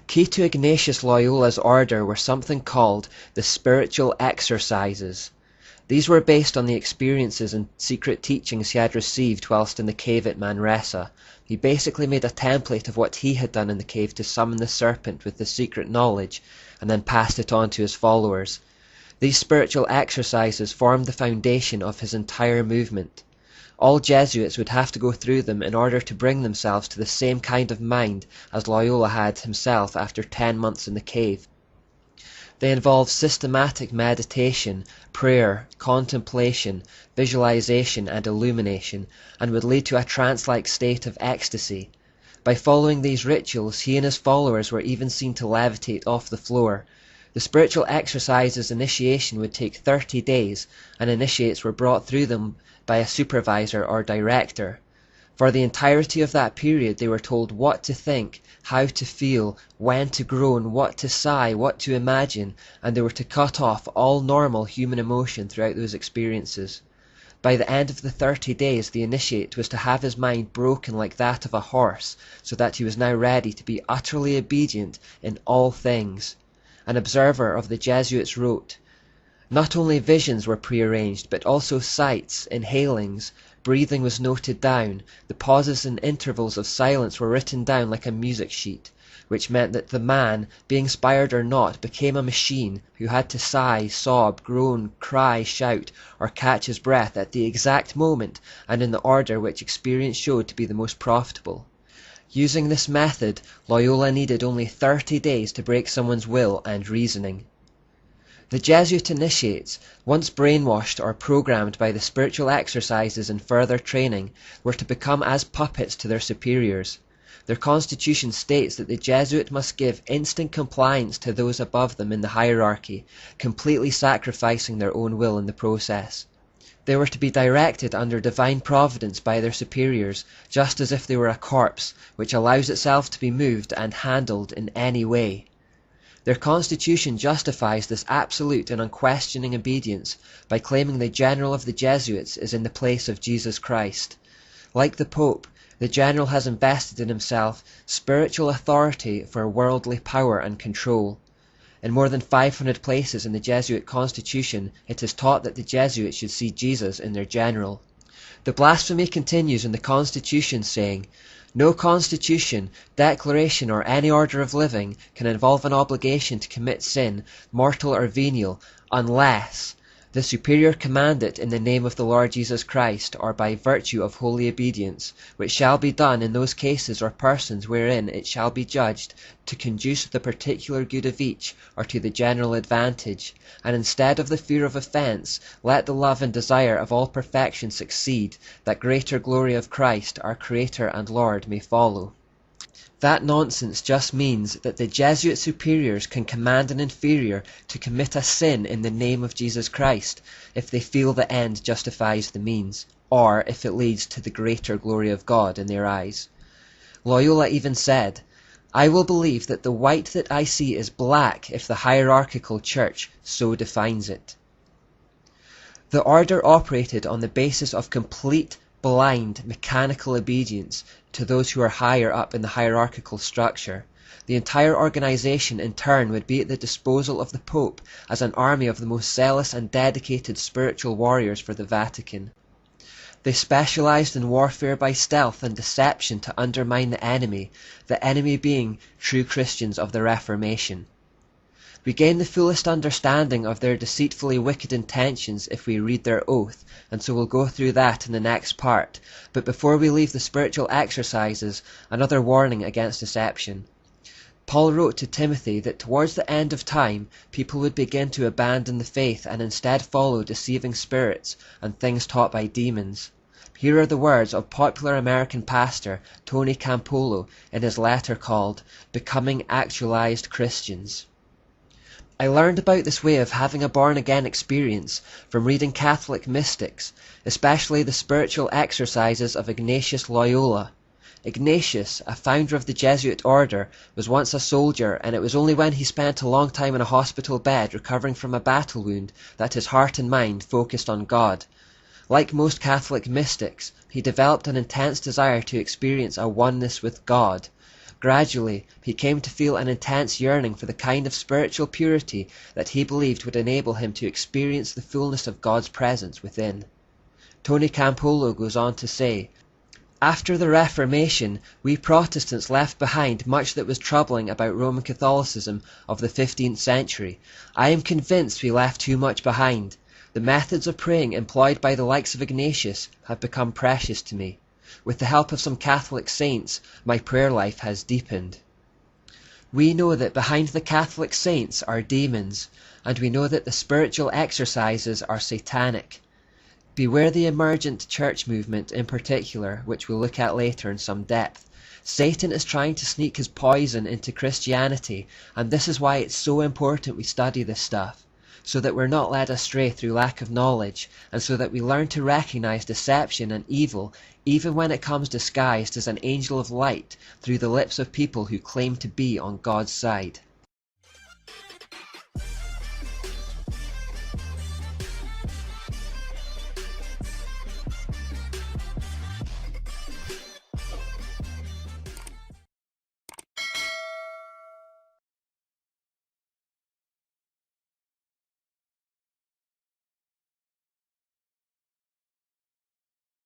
Key to Ignatius Loyola's order were something called the spiritual exercises. These were based on the experiences and secret teachings he had received whilst in the cave at Manresa. He basically made a template of what he had done in the cave to summon the serpent with the secret knowledge, and then passed it on to his followers. These spiritual exercises formed the foundation of his entire movement. All Jesuits would have to go through them in order to bring themselves to the same kind of mind as Loyola had himself after 10 months in the cave. They involve systematic meditation, prayer, contemplation, visualization and illumination, and would lead to a trance-like state of ecstasy. By following these rituals, he and his followers were even seen to levitate off the floor. The spiritual exercises initiation would take 30 days, and initiates were brought through them by a supervisor or director. For the entirety of that period they were told what to think, how to feel, when to groan, what to sigh, what to imagine, and they were to cut off all normal human emotion throughout those experiences. By the end of the 30 days the initiate was to have his mind broken like that of a horse, so that he was now ready to be utterly obedient in all things. An observer of the Jesuits wrote, "Not only visions were prearranged, but also sights, inhalings, breathing was noted down, the pauses and intervals of silence were written down like a music sheet, which meant that the man, being inspired or not, became a machine who had to sigh, sob, groan, cry, shout, or catch his breath at the exact moment and in the order which experience showed to be the most profitable." Using this method, Loyola needed only 30 days to break someone's will and reasoning. The Jesuit initiates, once brainwashed or programmed by the spiritual exercises and further training, were to become as puppets to their superiors. Their constitution states that the Jesuit must give instant compliance to those above them in the hierarchy, completely sacrificing their own will in the process. They were to be directed under divine providence by their superiors, just as if they were a corpse, which allows itself to be moved and handled in any way. Their constitution justifies this absolute and unquestioning obedience by claiming the general of the Jesuits is in the place of Jesus Christ. Like the Pope, the general has invested in himself spiritual authority for worldly power and control. In more than 500 places in the Jesuit constitution, it is taught that the Jesuits should see Jesus in their general. The blasphemy continues in the constitution, saying, "No constitution, declaration, or any order of living can involve an obligation to commit sin, mortal or venial, unless the superior command it in the name of the Lord Jesus Christ, or by virtue of holy obedience, which shall be done in those cases or persons wherein it shall be judged to conduce the particular good of each, or to the general advantage, and instead of the fear of offence, let the love and desire of all perfection succeed, that greater glory of Christ, our Creator and Lord, may follow." That nonsense just means that the Jesuit superiors can command an inferior to commit a sin in the name of Jesus Christ, if they feel the end justifies the means, or if it leads to the greater glory of God in their eyes. Loyola even said, "I will believe that the white that I see is black if the hierarchical church so defines it." The order operated on the basis of complete, blind, mechanical obedience to those who are higher up in the hierarchical structure. The entire organization in turn would be at the disposal of the Pope as an army of the most zealous and dedicated spiritual warriors for the Vatican. They specialized in warfare by stealth and deception to undermine the enemy being true Christians of the Reformation. We gain the fullest understanding of their deceitfully wicked intentions if we read their oath, and so we'll go through that in the next part. But before we leave the spiritual exercises, another warning against deception. Paul wrote to Timothy that towards the end of time, people would begin to abandon the faith and instead follow deceiving spirits and things taught by demons. Here are the words of popular American pastor Tony Campolo in his letter called "Becoming Actualized Christians." I learned about this way of having a born-again experience from reading Catholic mystics, especially the spiritual exercises of Ignatius Loyola. Ignatius, a founder of the Jesuit order, was once a soldier, and it was only when he spent a long time in a hospital bed recovering from a battle wound that his heart and mind focused on God. Like most Catholic mystics, he developed an intense desire to experience a oneness with God. Gradually, he came to feel an intense yearning for the kind of spiritual purity that he believed would enable him to experience the fullness of God's presence within. Tony Campolo goes on to say, "After the Reformation, we Protestants left behind much that was troubling about Roman Catholicism of the 15th century. I am convinced we left too much behind. The methods of praying employed by the likes of Ignatius have become precious to me. With the help of some Catholic saints, my prayer life has deepened." We know that behind the Catholic saints are demons, and we know that the spiritual exercises are satanic. Beware the emergent church movement in particular, which we'll look at later in some depth. Satan is trying to sneak his poison into Christianity, and this is why it's so important we study this stuff, so that we're not led astray through lack of knowledge, and so that we learn to recognize deception and evil even when it comes disguised as an angel of light through the lips of people who claim to be on God's side.